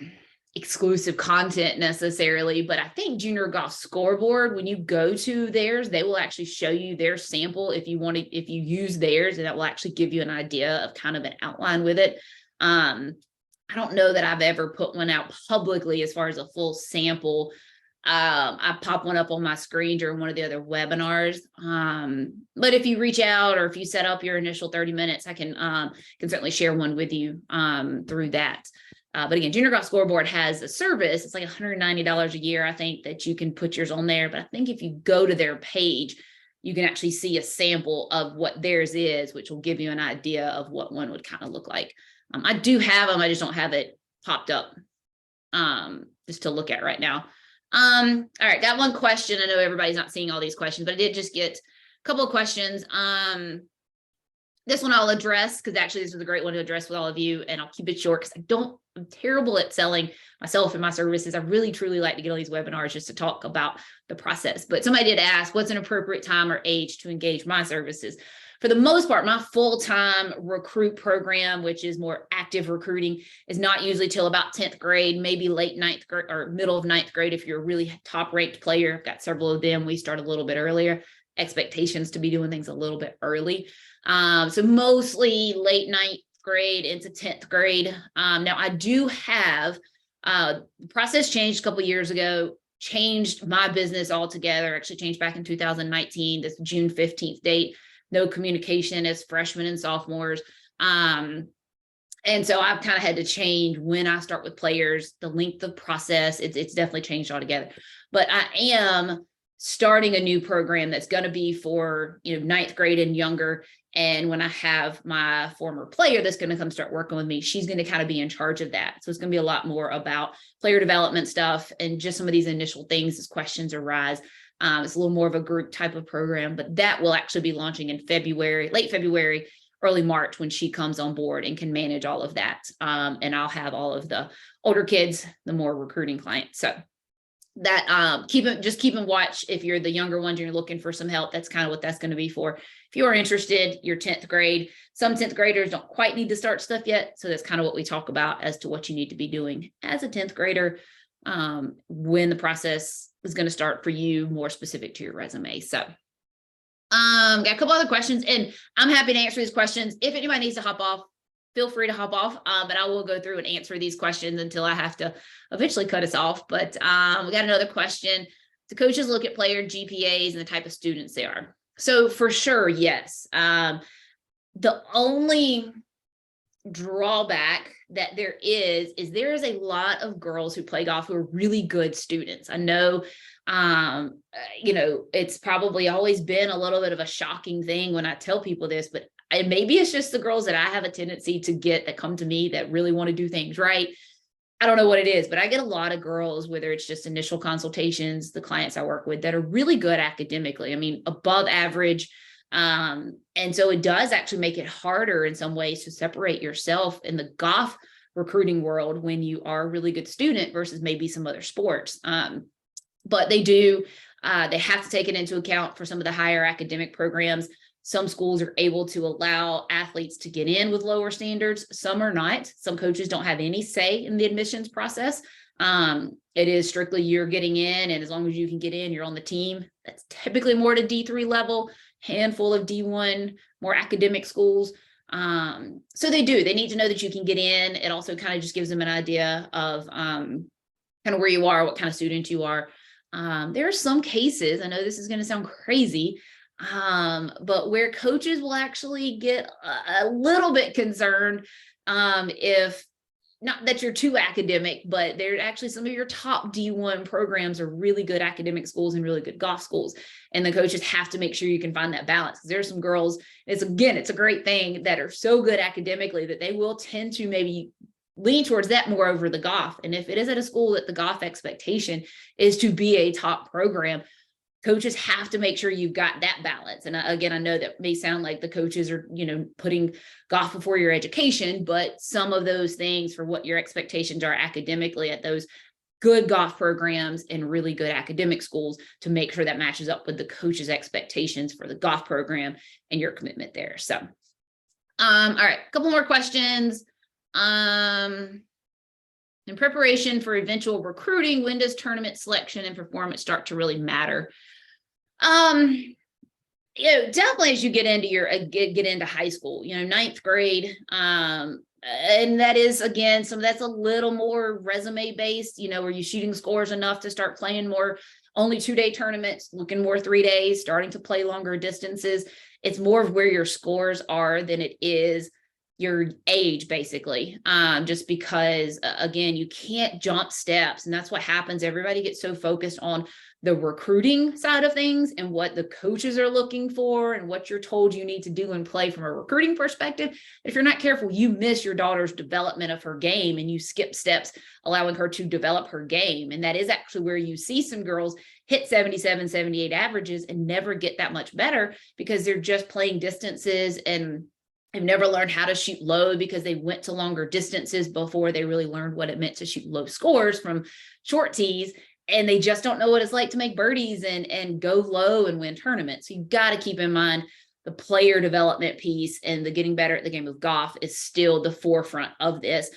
exclusive content necessarily, but I think Junior Golf Scoreboard, when you go to theirs, they will actually show you their sample if you use theirs, and that will actually give you an idea of kind of an outline with it. I don't know that I've ever put one out publicly as far as a full sample. I pop one up on my screen during one of the other webinars. But if you reach out or if you set up your initial 30 minutes, I can certainly share one with you through that. But again, Junior Golf Scoreboard has a service. It's like $190 a year, I think, that you can put yours on there. But I think if you go to their page, you can actually see a sample of what theirs is, which will give you an idea of what one would kind of look like. I do have them. I just don't have it popped up just to look at right now. All right, got one question. I know everybody's not seeing all these questions, but I did just get a couple of questions. This one I'll address because actually this was a great one to address with all of you, and I'll keep it short because I'm terrible at selling myself and my services. I really truly like to get on these webinars just to talk about the process. But somebody did ask, what's an appropriate time or age to engage my services? For the most part, my full-time recruit program, which is more active recruiting, is not usually till about 10th grade, maybe late 9th grade or middle of 9th grade. If you're a really top ranked player, I've got several of them. We start a little bit earlier, expectations to be doing things a little bit early. So mostly late 9th grade into 10th grade. Now I do have, the process changed a couple of years ago, changed my business altogether, actually changed back in 2019, this June 15th date. No communication as freshmen and sophomores. And so I've kind of had to change when I start with players, the length of process. It's definitely changed altogether. But I am starting a new program that's going to be for 9th grade and younger. And when I have my former player that's going to come start working with me, she's going to kind of be in charge of that. So it's going to be a lot more about player development stuff and just some of these initial things as questions arise. It's a little more of a group type of program, but that will actually be launching in February, late February, early March when she comes on board and can manage all of that. And I'll have all of the older kids, the more recruiting clients. So that keep them watch. If you're the younger ones and you're looking for some help, that's kind of what that's going to be for. If you are interested, your 10th grade, some 10th graders don't quite need to start stuff yet. So that's kind of what we talk about as to what you need to be doing as a 10th grader when the process is going to start for you, more specific to your resume. So got a couple other questions, and I'm happy to answer these questions. If anybody needs to hop off, feel free to hop off, but I will go through and answer these questions until I have to eventually cut us off. But we got another question. Do coaches look at player GPAs and the type of students they are? So for sure, yes. The only drawback that there is a lot of girls who play golf who are really good students. I know, it's probably always been a little bit of a shocking thing when I tell people this, but maybe it's just the girls that I have a tendency to get that come to me that really want to do things right. I don't know what it is, but I get a lot of girls, whether it's just initial consultations, the clients I work with, that are really good academically. I mean, above average. And so it does actually make it harder in some ways to separate yourself in the golf recruiting world when you are a really good student versus maybe some other sports. But they have to take it into account for some of the higher academic programs. Some schools are able to allow athletes to get in with lower standards. Some are not. Some coaches don't have any say in the admissions process. It is strictly you're getting in, and as long as you can get in, you're on the team. That's typically more to D3 level, handful of D1, more academic schools. So they need to know that you can get in. It also kind of just gives them an idea of kind of where you are, what kind of student you are. There are some cases, I know this is going to sound crazy, but where coaches will actually get a little bit concerned if not that you're too academic, but they're actually some of your top D1 programs are really good academic schools and really good golf schools. And the coaches have to make sure you can find that balance. There's some girls, it's a great thing, that are so good academically that they will tend to maybe lean towards that more over the golf. And if it is at a school that the golf expectation is to be a top program, coaches have to make sure you've got that balance. And again, I know that may sound like the coaches are, putting golf before your education, but some of those things for what your expectations are academically at those good golf programs and really good academic schools, to make sure that matches up with the coach's expectations for the golf program and your commitment there. So, all right, a couple more questions. In preparation for eventual recruiting, when does tournament selection and performance start to really matter? Definitely as you get into get into high school, 9th grade, and that is, again, that's a little more resume based, where you're shooting scores enough to start playing more only 2-day tournaments, looking more 3 days, starting to play longer distances. It's more of where your scores are than it is your age, basically, just because, again, you can't jump steps. And that's what happens. Everybody gets so focused on the recruiting side of things and what the coaches are looking for and what you're told you need to do and play from a recruiting perspective. If you're not careful, you miss your daughter's development of her game and you skip steps, allowing her to develop her game. And that is actually where you see some girls hit 77, 78 averages and never get that much better, because they're just playing distances and have never learned how to shoot low, because they went to longer distances before they really learned what it meant to shoot low scores from short tees. And they just don't know what it's like to make birdies and go low and win tournaments. So you've got to keep in mind the player development piece and the getting better at the game of golf is still the forefront of this,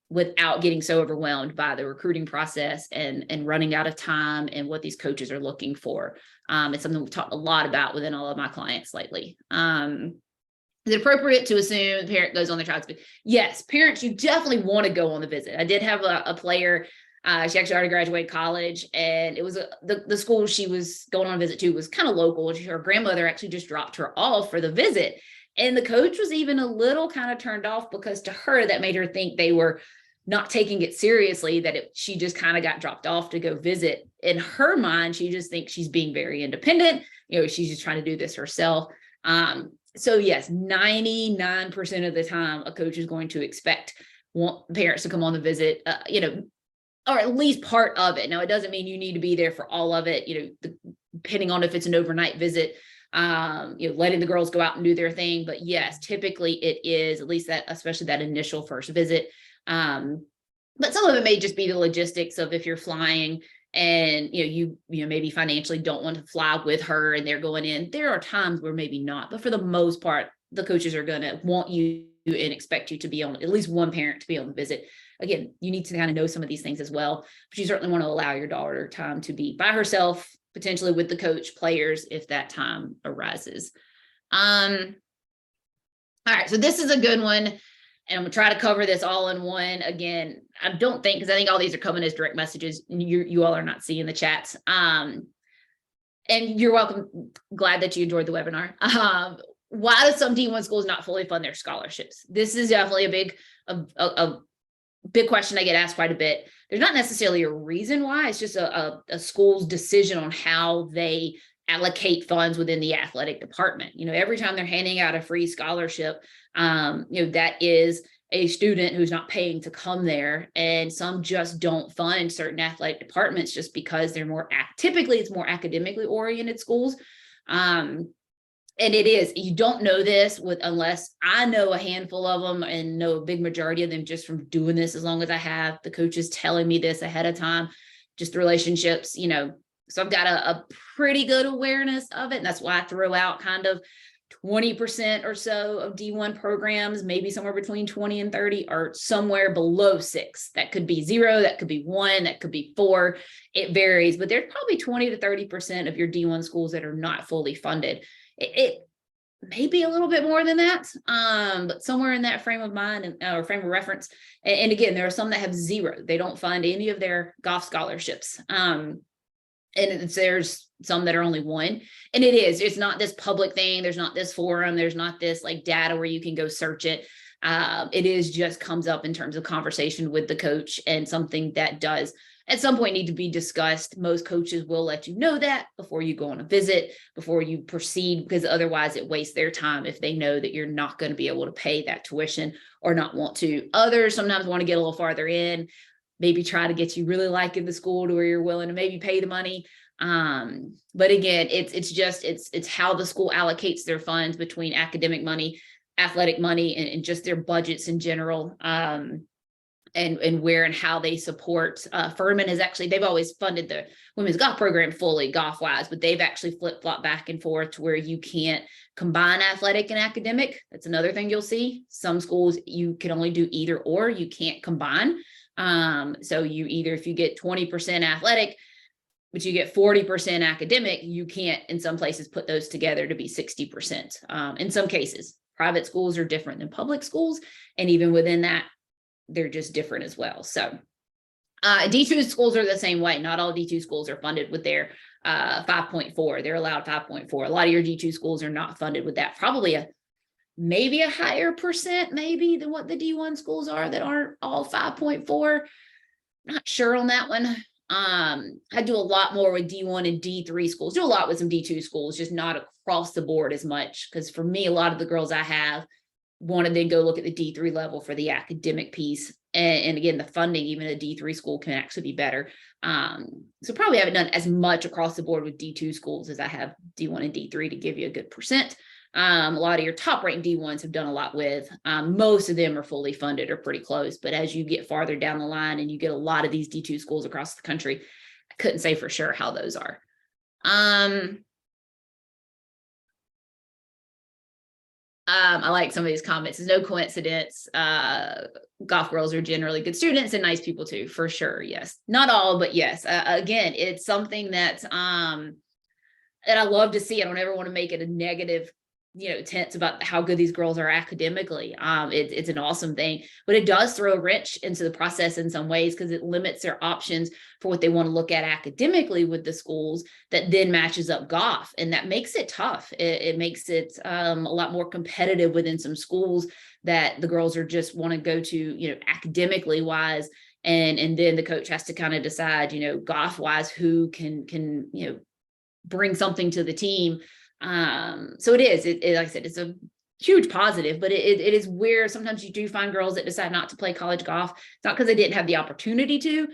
without getting so overwhelmed by the recruiting process and running out of time and what these coaches are looking for. It's something we've talked a lot about within all of my clients lately. Is it appropriate to assume the parent goes on the child's visit? Yes, parents, you definitely want to go on the visit. I did have a player. She actually already graduated college, and it was the school she was going on a visit to was kind of local. Her grandmother actually just dropped her off for the visit. And the coach was even a little kind of turned off, because to her, that made her think they were not taking it seriously, that she just kind of got dropped off to go visit. In her mind, she just thinks she's being very independent. She's just trying to do this herself. So yes, 99% of the time, a coach is going to expect parents to come on the visit, or at least part of it. Now, it doesn't mean you need to be there for all of it, depending on if it's an overnight visit. letting the girls go out and do their thing. But yes, typically it is at least that, especially that initial first visit. But some of it may just be the logistics of if you're flying and you maybe financially don't want to fly with her and they're going in. There are times where maybe not, but for the most part, the coaches are going to want you and expect you to be on, at least one parent to be on the visit. Again, you need to kind of know some of these things as well, but you certainly want to allow your daughter time to be by herself, potentially with the coach, players, if that time arises. All right, so this is a good one. And I'm gonna try to cover this all in one. Again, I don't think, because I think all these are coming as direct messages. You all are not seeing the chats. And you're welcome. Glad that you enjoyed the webinar. Why do some D1 schools not fully fund their scholarships? This is definitely a big question I get asked quite a bit. There's not necessarily a reason why. It's just a school's decision on how they allocate funds within the athletic department. Every time they're handing out a free scholarship, that is a student who's not paying to come there. And some just don't fund certain athletic departments just because they're typically it's more academically oriented schools. And it is, you don't know this unless I know a handful of them and know a big majority of them just from doing this as long as I have, the coaches telling me this ahead of time, just the relationships, so I've got a pretty good awareness of it. And that's why I throw out kind of 20% or so of D1 programs, maybe somewhere between 20 and 30 are somewhere below 6. That could be 0, that could be 1, that could be 4. It varies, but there's probably 20 to 30% of your D1 schools that are not fully funded. It may be a little bit more than that, but somewhere in that frame of mind or frame of reference. And again, there are some that have 0. They don't fund any of their golf scholarships. And there's some that are only 1. And it's not this public thing. There's not this forum. There's not this like data where you can go search it. It is just comes up in terms of conversation with the coach and something that does at some point need to be discussed. Most coaches will let you know that before you go on a visit, before you proceed, because otherwise it wastes their time if they know that you're not going to be able to pay that tuition or not want to. Others sometimes want to get a little farther in, maybe try to get you really liking the school to where you're willing to maybe pay the money. But again, it's how the school allocates their funds between academic money, athletic money, and just their budgets in general. And where and how they support. Furman they've always funded the women's golf program fully golf wise, but they've actually flip-flopped back and forth to where you can't combine athletic and academic. That's another thing you'll see. Some schools, you can only do either or, you can't combine. So if you get 20% athletic, but you get 40% academic, you can't in some places put those together to be 60%. In some cases, private schools are different than public schools. And even within that, they're just different as well. So D2 schools are the same way. Not all D2 schools are funded with their 5.4. They're allowed 5.4. A lot of your D2 schools are not funded with that. Probably maybe a higher percent maybe than what the D1 schools are that aren't all 5.4. Not sure on that one. I do a lot more with D1 and D3 schools. Do a lot with some D2 schools, just not across the board as much. Because for me, a lot of the girls I have want to then go look at the D3 level for the academic piece. And again, the funding, even a D3 school can actually be better. So probably haven't done as much across the board with D2 schools as I have D1 and D3 to give you a good percent. A lot of your top ranked D1s have done a lot with. Most of them are fully funded or pretty close. But as you get farther down the line and you get a lot of these D2 schools across the country, I couldn't say for sure how those are. I like some of these comments. It's no coincidence. Golf girls are generally good students and nice people too, for sure. Yes. Not all, but yes. Again, it's something that I love to see. I don't ever want to make it a negative, tense about how good these girls are academically. It's an awesome thing, but it does throw a wrench into the process in some ways because it limits their options for what they want to look at academically with the schools that then matches up golf. And that makes it tough. It makes it a lot more competitive within some schools that the girls are just want to go to, academically wise. And then the coach has to kind of decide, golf wise, who can, bring something to the team. So it is, like I said, it's a huge positive, but it is where sometimes you do find girls that decide not to play college golf. It's not because they didn't have the opportunity to,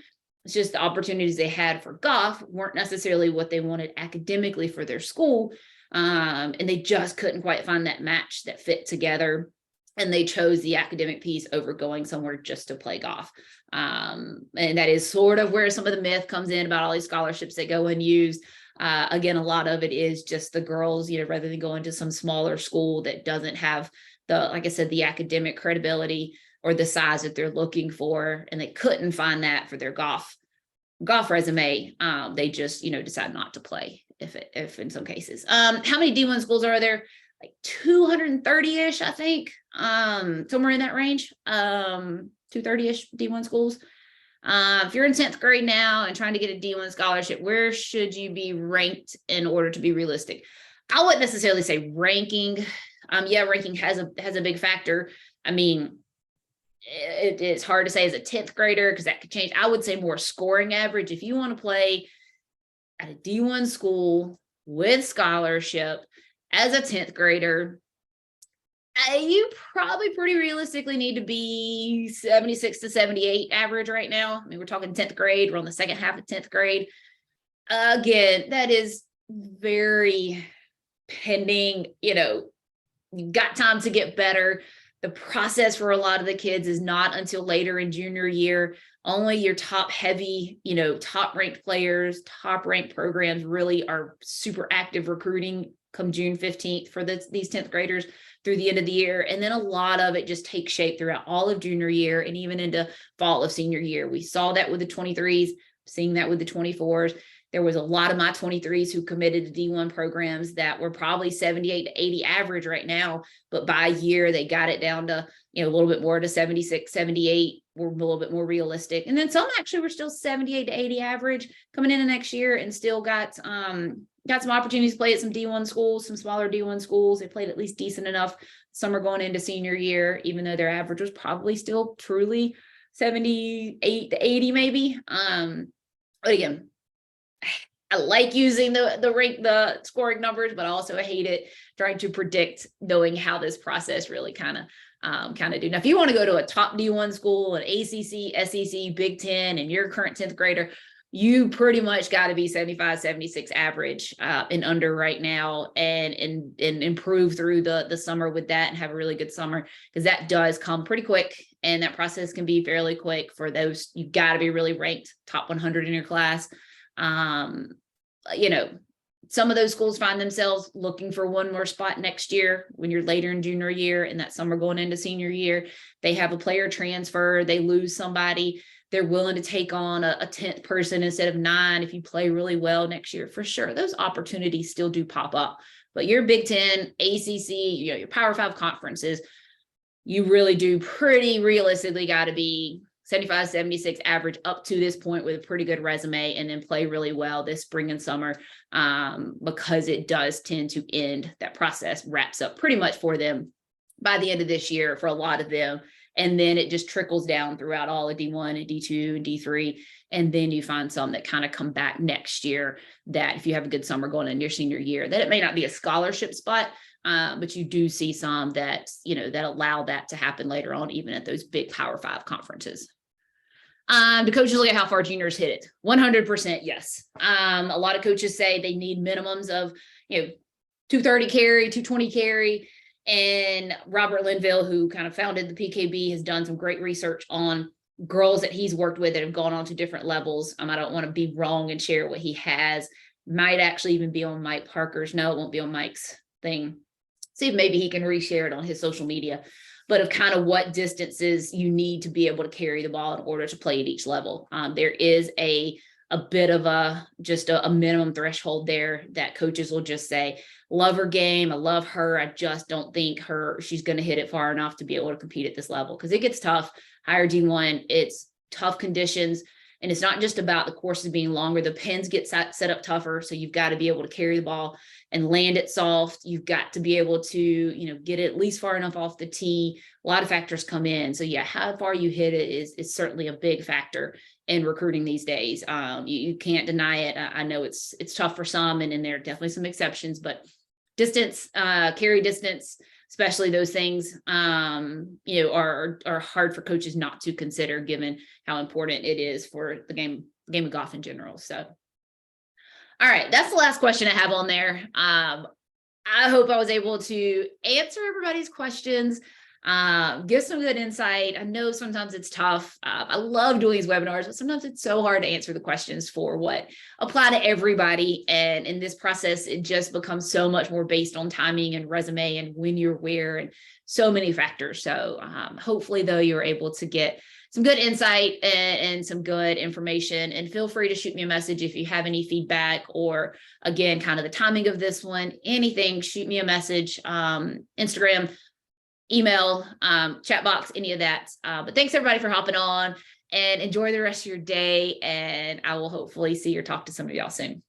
it's just the opportunities they had for golf weren't necessarily what they wanted academically for their school. And they just couldn't quite find that match that fit together. And they chose the academic piece over going somewhere just to play golf. And that is sort of where some of the myth comes in about all these scholarships that go unused. Again, a lot of it is just the girls, rather than going to some smaller school that doesn't have like I said, the academic credibility or the size that they're looking for, and they couldn't find that for their golf resume. They just, decide not to play if in some cases. How many D1 schools are there? Like 230-ish, I think, somewhere in that range, 230-ish D1 schools. If you're in 10th grade now and trying to get a D1 scholarship, where should you be ranked in order to be realistic? I wouldn't necessarily say ranking. Yeah, ranking has a big factor. I mean, it's hard to say as a 10th grader because that could change. I would say more scoring average. If you want to play at a D1 school with scholarship as a 10th grader, you probably pretty realistically need to be 76 to 78 average right now. I mean, we're talking 10th grade. We're on the second half of 10th grade. Again, that is very pending. You've got time to get better. The process for a lot of the kids is not until later in junior year. Only your top heavy, top ranked players, top ranked programs really are super active recruiting come June 15th for these 10th graders through the end of the year. And then a lot of it just takes shape throughout all of junior year and even into fall of senior year. We saw that with the 23s, seeing that with the 24s. There was a lot of my 23s who committed to D1 programs that were probably 78 to 80 average right now, but by year they got it down to, a little bit more to 76, 78, were a little bit more realistic. And then some actually were still 78 to 80 average coming into next year and still got some opportunities to play at some D1 schools, some smaller D1 schools. They played at least decent enough. Some are going into senior year, even though their average was probably still truly 78 to 80 maybe. But again, I like using the scoring numbers, but also I hate it trying to predict knowing how this process really kind of do. Now, if you want to go to a top D1 school, an ACC, SEC, Big Ten, and you're a current 10th grader, you pretty much got to be 75, 76 average and under right now, and improve through the summer with that and have a really good summer, because that does come pretty quick and that process can be fairly quick for those. You've got to be really ranked top 100 in your class. Some of those schools find themselves looking for one more spot next year when you're later in junior year and that summer going into senior year. They have a player transfer, they lose somebody, they're willing to take on a 10th person instead of 9 if you play really well next year. For sure, those opportunities still do pop up. But your Big Ten, ACC, your Power 5 conferences, you really do pretty realistically got to be 75, 76 average up to this point with a pretty good resume, and then play really well this spring and summer, because it does tend to end, that process wraps up pretty much for them by the end of this year for a lot of them. And then it just trickles down throughout all of D1 and D2 and D3. And then you find some that kind of come back next year that if you have a good summer going into your senior year, that it may not be a scholarship spot, but you do see some that, that allow that to happen later on, even at those big Power 5 conferences. Do coaches look at how far juniors hit it? 100% yes. A lot of coaches say they need minimums of, 230 carry, 220 carry. And Robert Linville, who kind of founded the PKB, has done some great research on girls that he's worked with that have gone on to different levels. I don't want to be wrong and share what he has. Might actually even be on Mike Parker's. No, it won't be on Mike's thing. See if maybe he can reshare it on his social media. But of kind of what distances you need to be able to carry the ball in order to play at each level. There is a bit of a minimum threshold there that coaches will just say, love her game, I love her, I just don't think she's going to hit it far enough to be able to compete at this level, because it gets tough. Higher D1, it's tough conditions. And it's not just about the courses being longer. The pins get set up tougher. So you've got to be able to carry the ball and land it soft. You've got to be able to, get it at least far enough off the tee. A lot of factors come in. So yeah, how far you hit it is certainly a big factor in recruiting these days. You can't deny it. I know it's tough for some, and there are definitely some exceptions, but distance, carry distance, especially those things, are hard for coaches not to consider, given how important it is for the game of golf in general. So, all right, that's the last question I have on there. I hope I was able to answer everybody's questions, give some good insight. I know sometimes it's tough. I love doing these webinars, but sometimes it's so hard to answer the questions for what apply to everybody. And in this process, it just becomes so much more based on timing and resume and when you're where and so many factors. So hopefully, though, you're able to get some good insight and some good information. And feel free to shoot me a message if you have any feedback, or again, kind of the timing of this one, anything, shoot me a message, Instagram, email, chat box, any of that. But thanks everybody for hopping on, and enjoy the rest of your day. And I will hopefully see or talk to some of y'all soon.